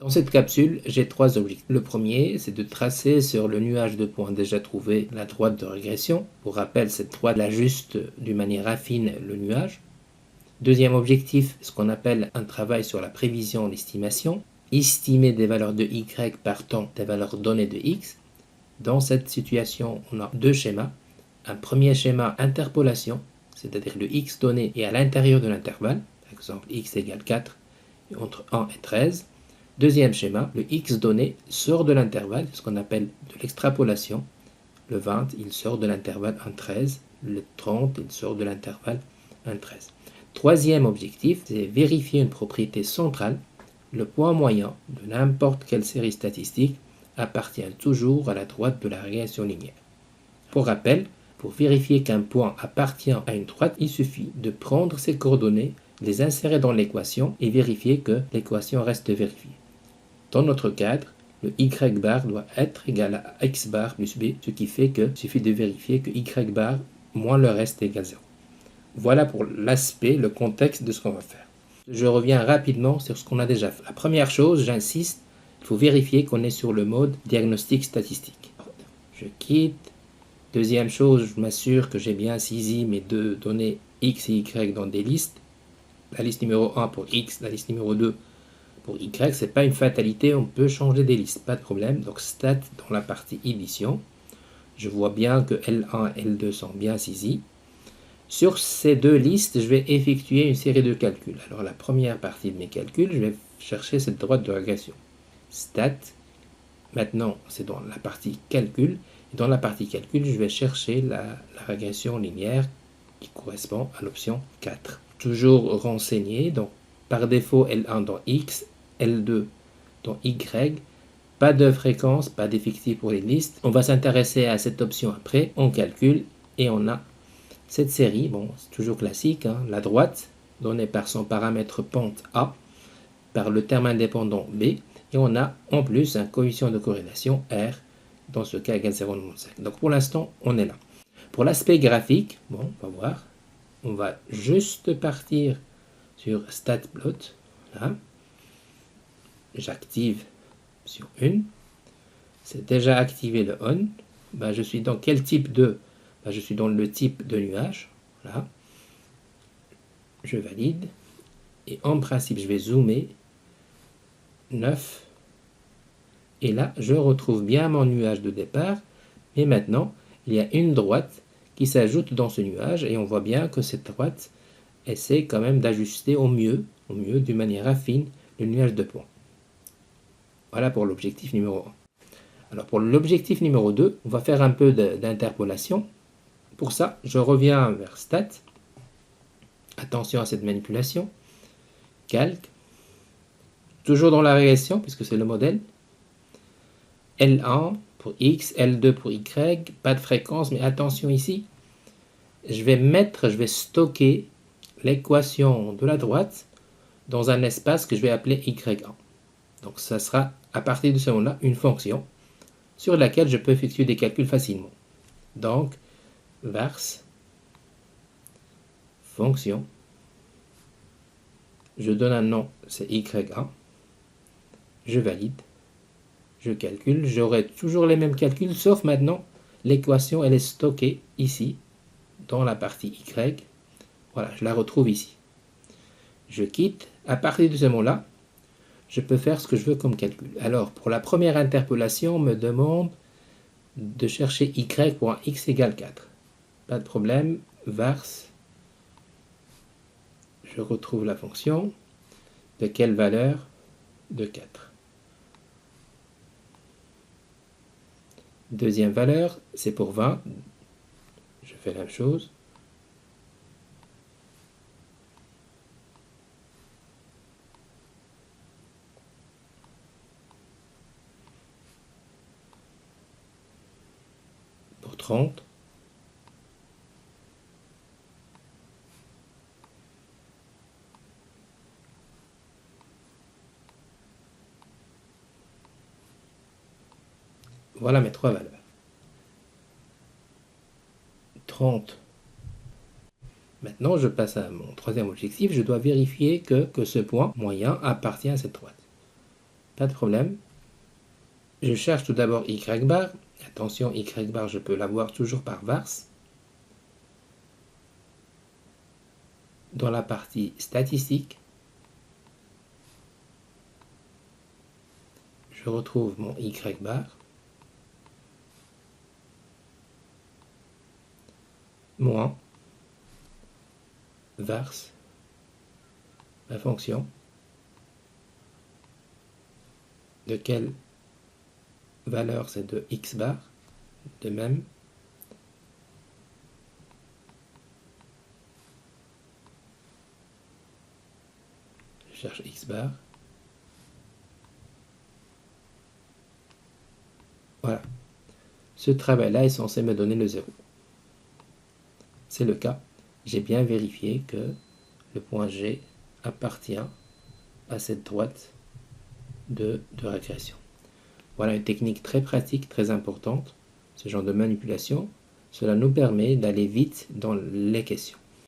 Dans cette capsule, j'ai trois objectifs. Le premier, c'est de tracer sur le nuage de points déjà trouvé la droite de régression. Pour rappel, cette droite ajuste d'une manière affine le nuage. Deuxième objectif, ce qu'on appelle un travail sur la prévision et l'estimation. Estimer des valeurs de y partant des valeurs données de x. Dans cette situation, on a deux schémas. Un premier schéma interpolation, c'est-à-dire le x donné est à l'intérieur de l'intervalle. Par exemple, x égale 4 entre 1 et 13. Deuxième schéma, le x donné sort de l'intervalle, ce qu'on appelle de l'extrapolation. Le 20, il sort de l'intervalle 1,13. Le 30, il sort de l'intervalle 1,13. Troisième objectif, c'est vérifier une propriété centrale. Le point moyen de n'importe quelle série statistique appartient toujours à la droite de la régression linéaire. Pour rappel, pour vérifier qu'un point appartient à une droite, il suffit de prendre ses coordonnées, les insérer dans l'équation et vérifier que l'équation reste vérifiée. Dans notre cadre, le y bar doit être égal à x bar plus b, ce qui fait qu'il suffit de vérifier que y bar moins le reste égale 0. Voilà pour l'aspect, le contexte de ce qu'on va faire. Je reviens rapidement sur ce qu'on a déjà fait. La première chose, j'insiste, il faut vérifier qu'on est sur le mode diagnostic statistique. Je quitte. Deuxième chose, je m'assure que j'ai bien saisi mes deux données x et y dans des listes. La liste numéro 1 pour x, la liste numéro 2 pour y, ce n'est pas une fatalité, on peut changer des listes, pas de problème. Donc stat dans la partie édition, je vois bien que L1 et L2 sont bien saisis. Sur ces deux listes, je vais effectuer une série de calculs. Alors la première partie de mes calculs, je vais chercher cette droite de régression. Stat, maintenant c'est dans la partie calcul. Et dans la partie calcul, je vais chercher la régression linéaire qui correspond à l'option 4. Toujours renseigné, donc par défaut L1 dans X, L2 dans Y, pas de fréquence, pas d'effectif pour les listes. On va s'intéresser à cette option après, on calcule et on a cette série, bon c'est toujours classique, hein, la droite donnée par son paramètre pente A, par le terme indépendant B, et on a en plus un coefficient de corrélation R, dans ce cas égale 0,95. Donc pour l'instant, on est là. Pour l'aspect graphique, bon, on va voir, on va juste partir sur statplot, là. J'active sur une, c'est déjà activé le on, ben, je suis dans quel type de, ben, je suis dans le type de nuage, là. Je valide, et en principe, je vais zoomer, 9, et là, je retrouve bien mon nuage de départ, mais maintenant, il y a une droite qui s'ajoute dans ce nuage, et on voit bien que cette droite essaie quand même d'ajuster au mieux, d'une manière affine, le nuage de points. Voilà pour l'objectif numéro 1. Alors pour l'objectif numéro 2, on va faire un peu d'interpolation. Pour ça, je reviens vers Stat. Attention à cette manipulation. Calque. Toujours dans la régression, puisque c'est le modèle. L1 pour X, L2 pour Y. Pas de fréquence, mais attention ici. Je vais stocker l'équation de la droite dans un espace que je vais appeler Y1. Donc ça sera à partir de ce moment-là une fonction sur laquelle je peux effectuer des calculs facilement. Donc vars fonction, je donne un nom, c'est y1, je valide, je calcule, j'aurai toujours les mêmes calculs, sauf maintenant l'équation elle est stockée ici dans la partie y. Voilà, je la retrouve ici. Je quitte, à partir de ce moment-là, je peux faire ce que je veux comme calcul. Alors, pour la première interpolation, on me demande de chercher y pour un x égale 4. Pas de problème, vars, je retrouve la fonction. De quelle valeur? De 4. Deuxième valeur, c'est pour 20. Je fais la même chose. Pour 30. Voilà mes trois valeurs. 30. Maintenant, je passe à mon troisième objectif. Je dois vérifier que ce point moyen appartient à cette droite. Pas de problème. Je cherche tout d'abord y bar. Attention, y bar, je peux l'avoir toujours par vars. Dans la partie statistique, je retrouve mon y bar. Moins vars, la fonction, de quelle valeur c'est de x bar, de même, je cherche x bar, voilà, ce travail-là est censé me donner le 0. C'est le cas, j'ai bien vérifié que le point G appartient à cette droite de régression. Voilà une technique très pratique, très importante, ce genre de manipulation. Cela nous permet d'aller vite dans les questions.